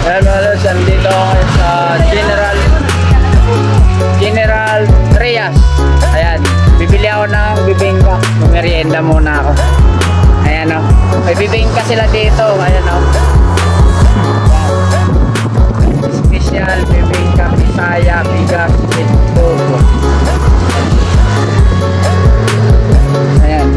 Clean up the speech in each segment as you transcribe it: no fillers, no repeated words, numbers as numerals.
Ayan mga lods, andito ako sa General Trias. Ayan, bibili ako ng bibingka. Merienda muna ako. Ayan o, may bibingka sila dito. Ayan o, special bibingka, Bisaya, bigas, ito. Ayan.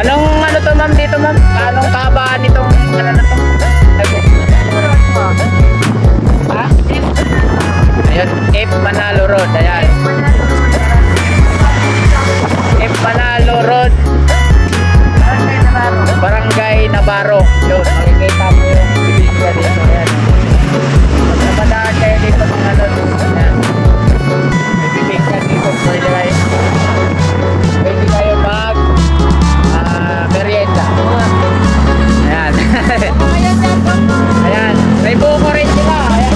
Anong ano to ma'am dito ma'am? Anong kahabaan nitong ano na to? Ha? Ayun, F Manalo Road. Ayan. F Manalo Road. Barangay Navarro. Yun, makikita mo yung bibingka dito. Ayan. Napadaan kayo dito mga lods. Ayan. May bibingka dito. Pwede kayo mag merienda. Ayan. Ayan. May buko rin sila. Ayan.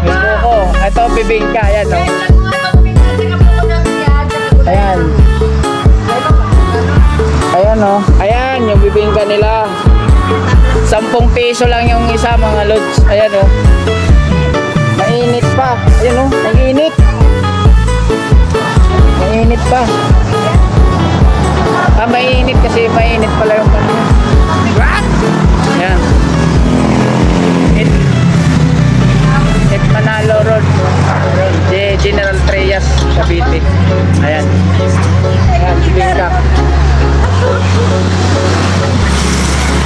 May buko. Ito bibingka. Ayan o. Ayan. Ayan o. Ayan yung bibingka nila. 10 piso lang yung isa mga lods. Ayan o. Mainit pa. Ayan o. Nag-init. Mainit pa. Mainit kasi mainit pala yung kanina. Ayan. It Manalo Road. General Trias, Cavite. Ayan. Ayan, bibingka.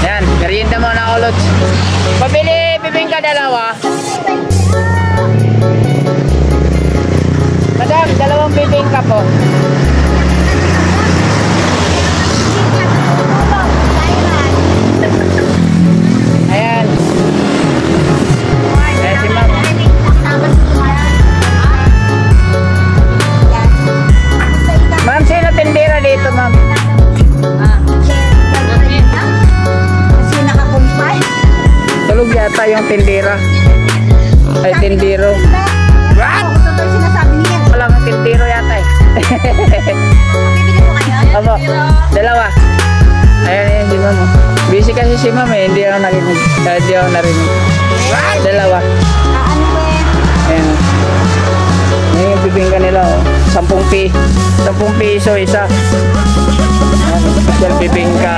Ayan, merienda muna ako lods. Pabili bibingka dalawa. Madam, 2 bibingka po. Ayan. Ayan si ma'am. Ma'am, sino tindera dito ma'am? Kasi nakakumpay. Tulog yata yung tindera. Ay, tindero. What? Ito yung sinasabi niya. Walang tindero yata eh. Bibili mo kayo? Opo, 2. Ayan si ma'am. Busy kasi si ma'am eh. Hindi ako narinig. Hindi ako narinig. 2. Ano ba eh? Ayan. Ayan yung bibingka nila oh. 10 piso isa. Ayan, special bibingka.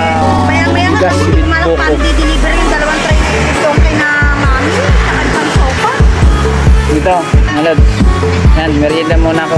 Maya-maya na Bigas kasi with malang buko. pan-deliver yung 2 tray na itong kay na mami. Saka pang sopa. Dito, malad. Ayan, merienda muna ako.